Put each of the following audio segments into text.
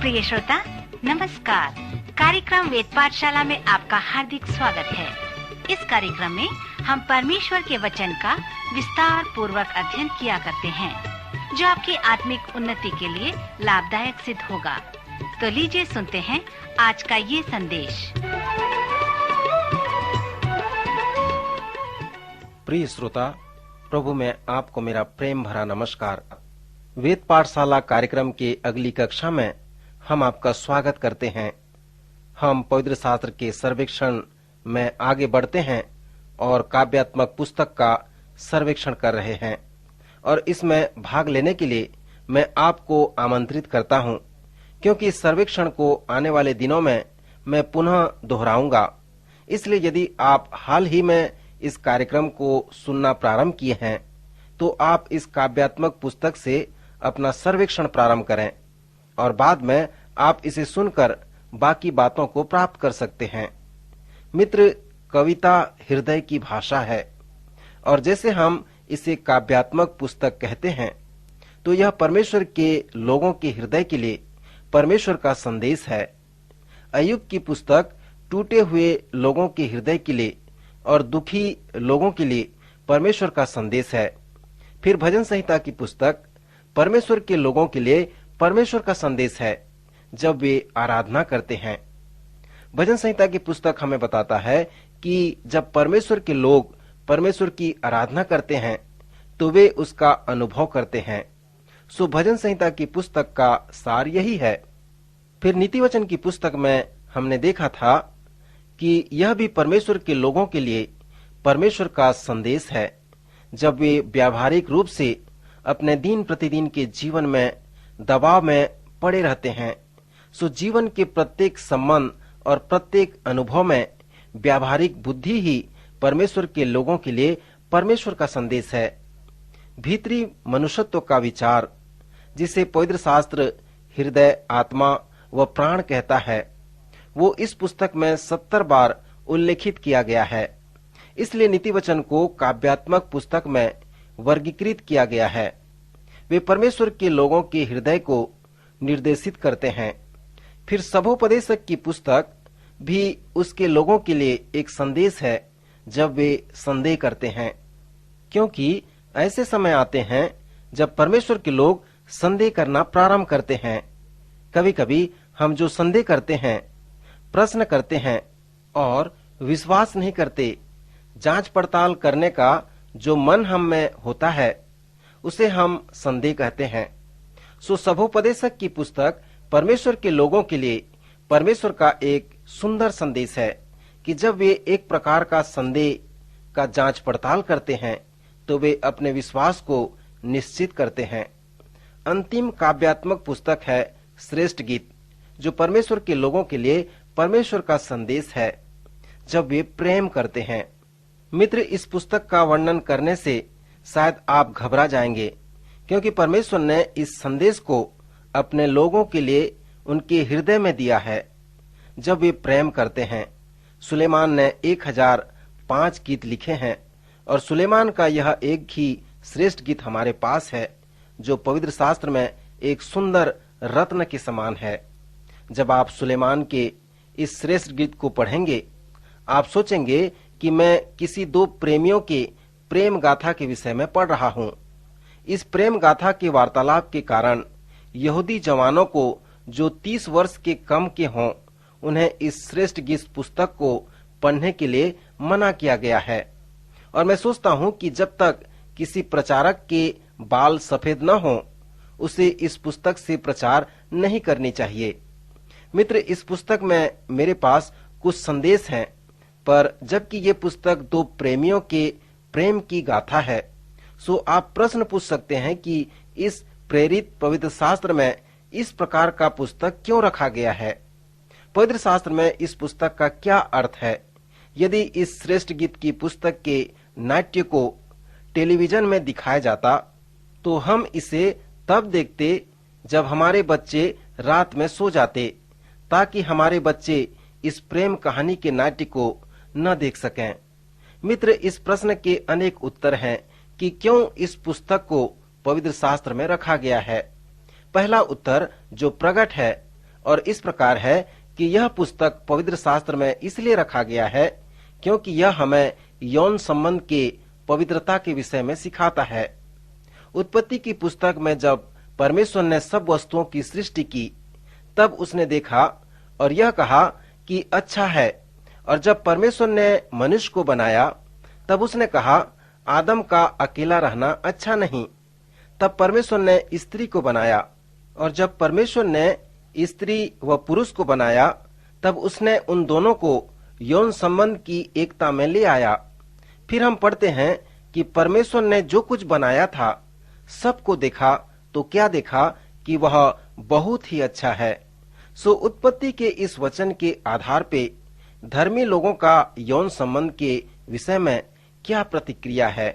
प्रिय श्रोता नमस्कार। कार्यक्रम वेद पाठशाला में आपका हार्दिक स्वागत है। इस कार्यक्रम में हम परमेश्वर के वचन का विस्तार पूर्वक अध्ययन किया करते हैं, जो आपकी आत्मिक उन्नति के लिए लाभदायक सिद्ध होगा। तो लीजिए सुनते हैं आज का ये संदेश। प्रिय श्रोता, प्रभु में आपको मेरा प्रेम भरा नमस्कार। वेद पाठशाला कार्यक्रम के अगली कक्षा में हम आपका स्वागत करते हैं। हम पवित्र शास्त्र के सर्वेक्षण में आगे बढ़ते हैं और काव्यात्मक पुस्तक का सर्वेक्षण कर रहे हैं, और इसमें भाग लेने के लिए मैं आपको आमंत्रित करता हूं, क्योंकि इस सर्वेक्षण को आने वाले दिनों में मैं पुनः दोहराऊंगा। इसलिए यदि आप हाल ही में इस कार्यक्रम को सुनना प्रारंभ किए हैं, तो आप इस काव्यात्मक पुस्तक से अपना सर्वेक्षण प्रारंभ करें और बाद में आप इसे सुनकर बाकी बातों को प्राप्त कर सकते हैं। मित्र, कविता हृदय की भाषा है, और जैसे हम इसे काव्यात्मक पुस्तक कहते हैं, तो यह परमेश्वर के लोगों के हृदय के लिए परमेश्वर का संदेश है। अय्यूब की पुस्तक टूटे हुए लोगों के हृदय के लिए और दुखी लोगों के लिए परमेश्वर का संदेश है। फिर भजन संहिता की पुस्तक परमेश्वर के लोगों के लिए परमेश्वर का संदेश है, जब वे आराधना करते हैं। भजन संहिता की पुस्तक हमें बताता है कि जब परमेश्वर के लोग परमेश्वर की आराधना करते हैं, तो वे उसका अनुभव करते हैं। सो भजन संहिता की पुस्तक का सार यही है। फिर नीति वचन की पुस्तक में हमने देखा था कि यह भी परमेश्वर के लोगों के लिए परमेश्वर का संदेश है, जब वे व्यावहारिक रूप से अपने दिन प्रतिदिन के जीवन में दबाव में पड़े रहते हैं। सो जीवन के प्रत्येक संबंध और प्रत्येक अनुभव में व्यावहारिक बुद्धि ही परमेश्वर के लोगों के लिए परमेश्वर का संदेश है। भीतरी मनुष्यत्व का विचार, जिसे पवित्र शास्त्र हृदय, आत्मा व प्राण कहता है, वो इस पुस्तक में 70 बार उल्लेखित किया गया है। इसलिए नीति वचन को काव्यात्मक पुस्तक में वर्गीकृत किया गया है। वे परमेश्वर के लोगों के हृदय को निर्देशित करते हैं। फिर सभोपदेशक की पुस्तक भी उसके लोगों के लिए एक संदेश है, जब वे संदेह करते हैं, क्योंकि ऐसे समय आते हैं जब परमेश्वर के लोग संदेह करना प्रारंभ करते हैं। कभी कभी हम जो संदेह करते हैं, प्रश्न करते हैं और विश्वास नहीं करते, जांच पड़ताल करने का जो मन हम में होता है, उसे हम संदेह कहते हैं। सो सभोपदेशक की पुस्तक परमेश्वर के लोगों के लिए परमेश्वर का एक सुंदर संदेश है कि जब वे एक प्रकार का संदेह का जांच पड़ताल करते हैं, तो वे अपने विश्वास को निश्चित करते हैं। अंतिम काव्यात्मक पुस्तक है श्रेष्ठ गीत, जो परमेश्वर के लोगों के लिए परमेश्वर का संदेश है, जब वे प्रेम करते हैं। मित्र, इस पुस्तक का वर्णन करने से शायद आप घबरा जाएंगे, क्योंकि परमेश्वर ने इस संदेश को अपने लोगों के लिए उनके हृदय में दिया है, जब वे प्रेम करते हैं। सुलेमान ने 1005 गीत लिखे हैं, और सुलेमान का यह एक ही श्रेष्ठ गीत हमारे पास है, जो पवित्र शास्त्र में एक सुंदर रत्न के समान है। जब आप सुलेमान के इस श्रेष्ठ गीत को पढ़ेंगे, आप सोचेंगे कि मैं किसी दो प्रेमियों के प्रेम गाथा के विषय में पढ़ रहा हूँ। इस प्रेम गाथा के वार्तालाप के कारण यहूदी जवानों को जो 30 वर्ष के कम के हों, उन्हें इस श्रेष्ठ गीत पुस्तक को पढ़ने के लिए मना किया गया है। और मैं सोचता हूँ कि जब तक किसी प्रचारक के बाल सफेद न हो, उसे इस पुस्तक से प्रचार नहीं करनी चाहिए। मित्र, इस पुस्तक में मेरे पास कुछ संदेश हैं, पर जबकि ये पुस्तक दो प्रेमियों के प्रेम की गाथा है, सो आप प्रश्न पूछ सकते हैं कि इस प्रेरित पवित्र शास्त्र में इस प्रकार का पुस्तक क्यों रखा गया है। पवित्र शास्त्र में इस पुस्तक का क्या अर्थ है? यदि इस श्रेष्ठ गीत की पुस्तक के नाट्य को टेलीविजन में दिखाया जाता, तो हम इसे तब देखते जब हमारे बच्चे रात में सो जाते, ताकि हमारे बच्चे इस प्रेम कहानी के नाट्य को न देख सकें। मित्र, इस प्रश्न के अनेक उत्तर हैं कि क्यों इस पुस्तक को पवित्र शास्त्र में रखा गया है। पहला उत्तर जो प्रकट है, और इस प्रकार है कि यह पुस्तक पवित्र शास्त्र में इसलिए रखा गया है क्योंकि यह हमें यौन संबंध के पवित्रता के विषय में सिखाता है। उत्पत्ति की पुस्तक में जब परमेश्वर ने सब वस्तुओं की सृष्टि की, तब उसने देखा और यह कहा कि अच्छा है। और जब परमेश्वर ने मनुष्य को बनाया, तब उसने कहा आदम का अकेला रहना अच्छा नहीं। तब परमेश्वर ने स्त्री को बनाया, और जब परमेश्वर ने स्त्री व पुरुष को बनाया, तब उसने उन दोनों को यौन संबंध की एकता में ले आया। फिर हम पढ़ते हैं कि परमेश्वर ने जो कुछ बनाया था सबको देखा, तो क्या देखा कि वह बहुत ही अच्छा है। सो उत्पत्ति के इस वचन के आधार पे धर्मी लोगों का यौन संबंध के विषय में क्या प्रतिक्रिया है।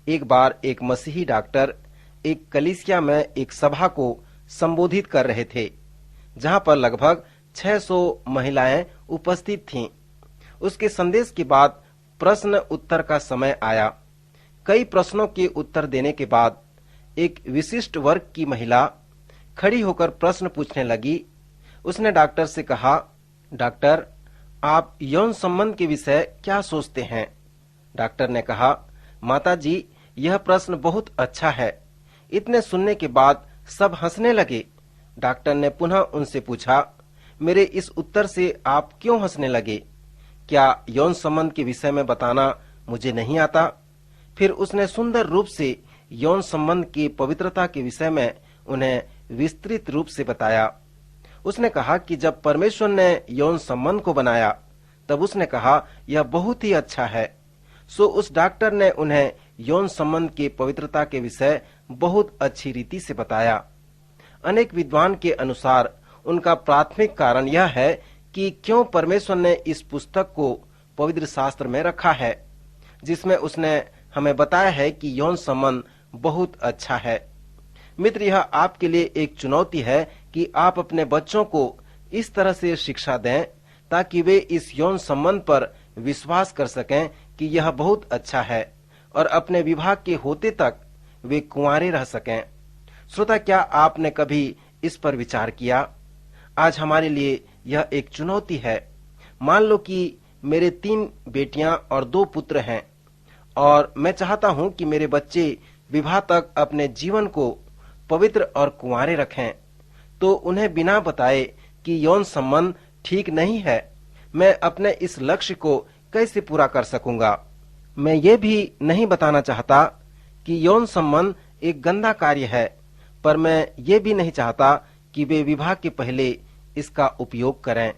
एक बार एक मसीही डॉक्टर एक कलीसिया में एक सभा को संबोधित कर रहे थे, जहां पर लगभग 600 महिलाएं उपस्थित थीं। उसके संदेश के बाद प्रश्न उत्तर का समय आया। कई प्रश्नों के उत्तर देने के बाद एक विशिष्ट वर्ग की महिला खड़ी होकर प्रश्न पूछने लगी। उसने डॉक्टर से कहा, डॉक्टर, आप यौन संबंध के विषय क्या सोचते हैं? डॉक्टर ने कहा, माता जी, यह प्रश्न बहुत अच्छा है। इतने सुनने के बाद सब हंसने लगे। डॉक्टर ने पुनः उनसे पूछा, मेरे इस उत्तर से आप क्यों हंसने लगे? क्या यौन संबंध के विषय में बताना मुझे नहीं आता? फिर उसने सुंदर रूप से यौन संबंध की पवित्रता के विषय में उन्हें विस्तृत रूप से बताया। उसने कहा कि जब परमेश्वर ने यौन संबंध को बनाया, तब उसने कहा यह बहुत ही अच्छा है। सो उस डॉक्टर ने उन्हें यौन संबंध की पवित्रता के विषय बहुत अच्छी रीति से बताया। अनेक विद्वान के अनुसार उनका प्राथमिक कारण यह है कि क्यों परमेश्वर ने इस पुस्तक को पवित्र शास्त्र में रखा है, जिसमें उसने हमें बताया है कि यौन संबंध बहुत अच्छा है। मित्र, यह आपके लिए एक चुनौती है कि आप अपने बच्चों को इस तरह से शिक्षा दें ताकि वे इस यौन संबंध पर विश्वास कर सकें कि यह बहुत अच्छा है और अपने विवाह के होते तक वे कुंवारे रह सकें। श्रोता, क्या आपने कभी इस पर विचार किया? आज हमारे लिए यह एक चुनौती है। मान लो कि मेरे 3 बेटियां और 2 पुत्र हैं और मैं चाहता हूं कि मेरे बच्चे विवाह तक अपने जीवन को पवित्र और कुंवारे रखें, तो उन्हें बिना बताए कि यौन संबंध ठीक नहीं है, मैं अपने इस लक्ष्य को कैसे पूरा कर सकूंगा? मैं ये भी नहीं बताना चाहता कि यौन संबंध एक गंदा कार्य है, पर मैं ये भी नहीं चाहता कि वे विवाह के पहले इसका उपयोग करें।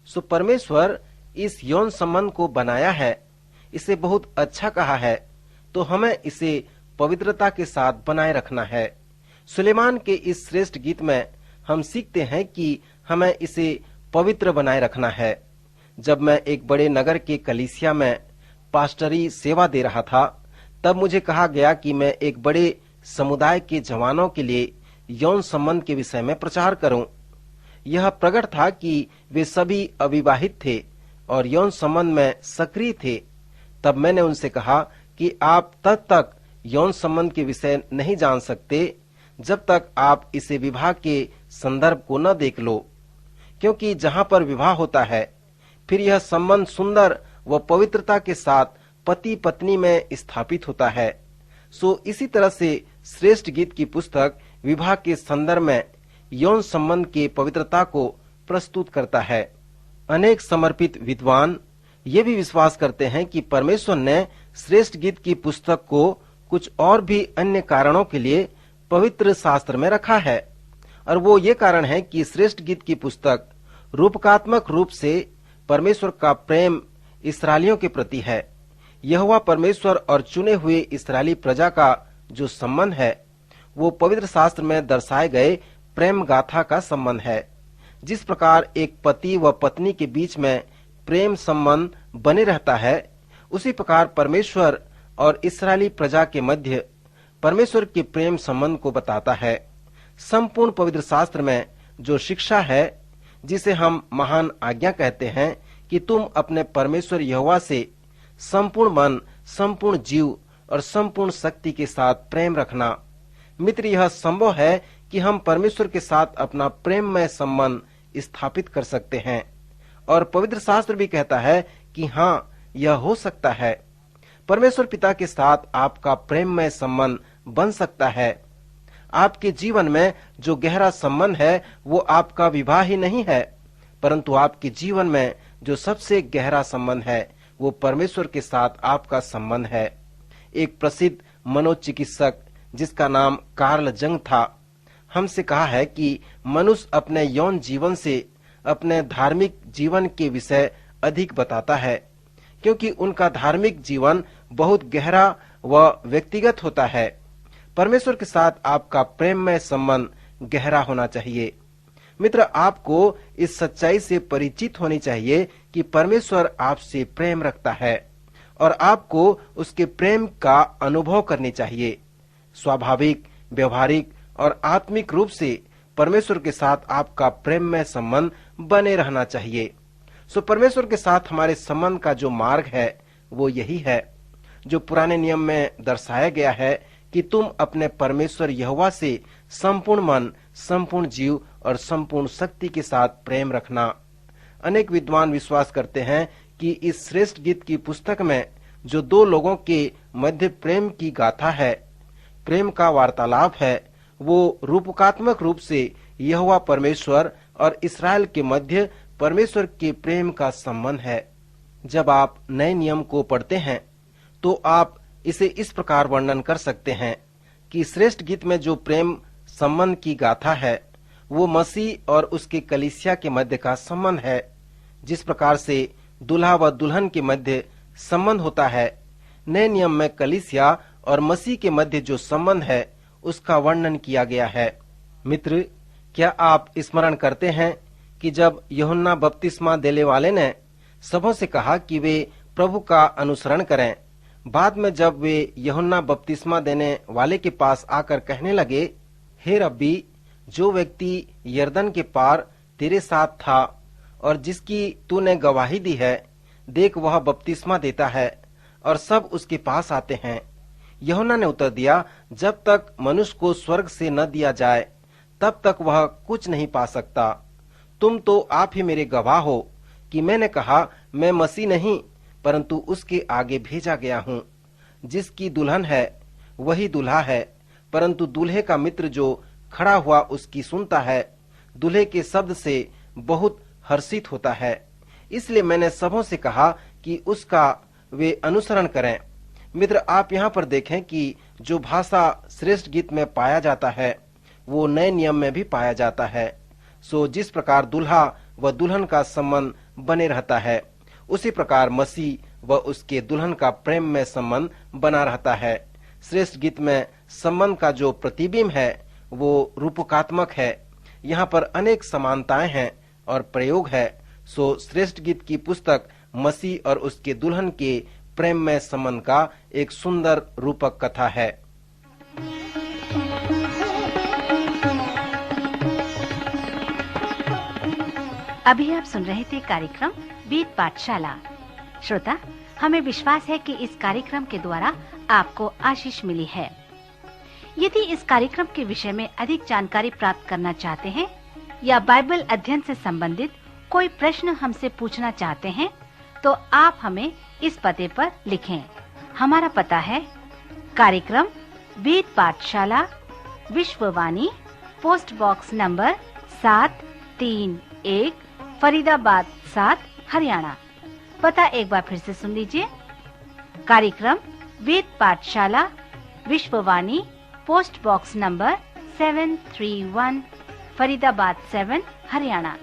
सो परमेश्वर इस यौन संबंध को बनाया है, इसे बहुत अच्छा कहा है, तो हमें इसे पवित्रता के साथ बनाए रखना है। सुलेमान के इस श्रेष्ठ गीत में हम सीखते हैं कि हमें इसे पवित्र बनाए रखना है। जब मैं एक बड़े नगर के कलीसिया में पास्टरी सेवा दे रहा था, तब मुझे कहा गया कि मैं एक बड़े समुदाय के जवानों के लिए यौन संबंध के विषय में प्रचार करूं। यह प्रकट था कि वे सभी अविवाहित थे और यौन संबंध में सक्रिय थे। तब मैंने उनसे कहा कि आप तब तक यौन संबंध के विषय नहीं जान सकते जब तक आप इसे विवाह के संदर्भ को न देख लो, क्योंकि जहां पर विवाह होता है, फिर यह संबंध सुंदर व पवित्रता के साथ पति पत्नी में स्थापित होता है। सो इसी तरह से श्रेष्ठ गीत की पुस्तक विवाह के संदर्भ में यौन संबंध की पवित्रता को प्रस्तुत करता है। अनेक समर्पित विद्वान ये भी विश्वास करते हैं कि परमेश्वर ने श्रेष्ठ गीत की पुस्तक को कुछ और भी अन्य कारणों के लिए पवित्र शास्त्र में रखा है, और वो ये कारण है कि श्रेष्ठ गीत की पुस्तक रूपकात्मक रूप से परमेश्वर का प्रेम इस्राएलियों के प्रति है। यहोवा परमेश्वर और चुने हुए इस्राएली प्रजा का जो संबंध है, वो पवित्र शास्त्र में दर्शाए गए प्रेम गाथा का संबंध है। जिस प्रकार एक पति व पत्नी के बीच में प्रेम संबंध बने रहता है, उसी प्रकार परमेश्वर और इस्राएली प्रजा के मध्य परमेश्वर के प्रेम संबंध को बताता है। संपूर्ण पवित्र शास्त्र में जो शिक्षा है, जिसे हम महान आज्ञा कहते हैं कि तुम अपने परमेश्वर यहोवा से संपूर्ण मन, संपूर्ण जीव और संपूर्ण शक्ति के साथ प्रेम रखना। मित्र, यह संभव है कि हम परमेश्वर के साथ अपना प्रेममय संबंध स्थापित कर सकते हैं। और पवित्र शास्त्र भी कहता है कि हाँ, यह हो सकता है। परमेश्वर पिता के साथ आपका प्रेममय संबंध बन सकता है। आपके जीवन में जो गहरा संबंध है वो आपका विवाह ही नहीं है, परंतु आपके जीवन में जो सबसे गहरा संबंध है वो परमेश्वर के साथ आपका संबंध है। एक प्रसिद्ध मनोचिकित्सक जिसका नाम कार्ल जंग था, हमसे कहा है कि मनुष्य अपने यौन जीवन से अपने धार्मिक जीवन के विषय अधिक बताता है, क्योंकि उनका धार्मिक जीवन बहुत गहरा व व्यक्तिगत होता है। परमेश्वर के साथ आपका प्रेममय संबंध गहरा होना चाहिए। मित्र, आपको इस सच्चाई से परिचित होनी चाहिए कि परमेश्वर आपसे प्रेम रखता है और आपको उसके प्रेम का अनुभव करनी चाहिए। स्वाभाविक, व्यवहारिक और आत्मिक रूप से परमेश्वर के साथ आपका प्रेममय संबंध बने रहना चाहिए। सो परमेश्वर के साथ हमारे संबंध का जो मार्ग है वो यही है जो पुराने नियम में दर्शाया गया है कि तुम अपने परमेश्वर यहोवा से संपूर्ण मन, संपूर्ण जीव और संपूर्ण शक्ति के साथ प्रेम रखना। अनेक विद्वान विश्वास करते हैं कि इस श्रेष्ठ गीत की पुस्तक में जो दो लोगों के मध्य प्रेम की गाथा है, प्रेम का वार्तालाप है, वो रूपकात्मक रूप से यहोवा परमेश्वर और इस्राएल के मध्य परमेश्वर के प्रेम का संबंध है। जब आप नए नियम को पढ़ते हैं तो आप इसे इस प्रकार वर्णन कर सकते हैं कि श्रेष्ठ गीत में जो प्रेम संबंध की गाथा है वो मसीह और उसके कलीसिया के मध्य का संबंध है। जिस प्रकार से दुल्हा व दुल्हन के मध्य संबंध होता है, नए नियम में कलीसिया और मसीह के मध्य जो संबंध है उसका वर्णन किया गया है। मित्र, क्या आप स्मरण करते हैं कि जब यूहन्ना बपतिस्मा देने वाले ने सबों से कहा कि वे प्रभु का अनुसरण करें, बाद में जब वे यूहन्ना बपतिस्मा देने वाले के पास आकर कहने लगे, हे रब्बी, जो व्यक्ति यरदन के पार तेरे साथ था और जिसकी तूने गवाही दी है, देख वह बपतिस्मा देता है और सब उसके पास आते हैं। यूहन्ना ने उत्तर दिया, जब तक मनुष्य को स्वर्ग से न दिया जाए तब तक वह कुछ नहीं पा सकता। तुम तो आप ही मेरे गवाह हो कि मैंने कहा, मैं मसीह नहीं परंतु उसके आगे भेजा गया हूँ। जिसकी दुल्हन है वही दूल्हा है, परंतु दूल्हे का मित्र जो खड़ा हुआ उसकी सुनता है, दूल्हे के शब्द से बहुत हर्षित होता है। इसलिए मैंने सबों से कहा कि उसका वे अनुसरण करें। मित्र, आप यहाँ पर देखें कि जो भाषा श्रेष्ठ गीत में पाया जाता है वो नए नियम में भी पाया जाता है। सो जिस प्रकार दूल्हा व दुल्हन का संबंध बने रहता है, उसी प्रकार मसीह व उसके दुल्हन का प्रेम में संबंध बना रहता है। श्रेष्ठ गीत में संबंध का जो प्रतिबिंब है वो रूपकात्मक है। यहाँ पर अनेक समानताएं हैं और प्रयोग है। सो श्रेष्ठ गीत की पुस्तक मसीह और उसके दुल्हन के प्रेम में संबंध का एक सुंदर रूपक कथा है। अभी आप सुन रहे थे कार्यक्रम वेद पाठशाला। श्रोता, हमें विश्वास है कि इस कार्यक्रम के द्वारा आपको आशीष मिली है। यदि इस कार्यक्रम के विषय में अधिक जानकारी प्राप्त करना चाहते हैं या बाइबल अध्ययन से संबंधित कोई प्रश्न हमसे पूछना चाहते हैं, तो आप हमें इस पते पर लिखें। हमारा पता है कार्यक्रम Ved Pathshala, Vishwavani, post box number 731, Faridabad 7, Haryana. पता एक बार फिर से सुन लीजिए। कार्यक्रम Ved Pathshala, Vishwavani, post box number 731, Faridabad 7, Haryana.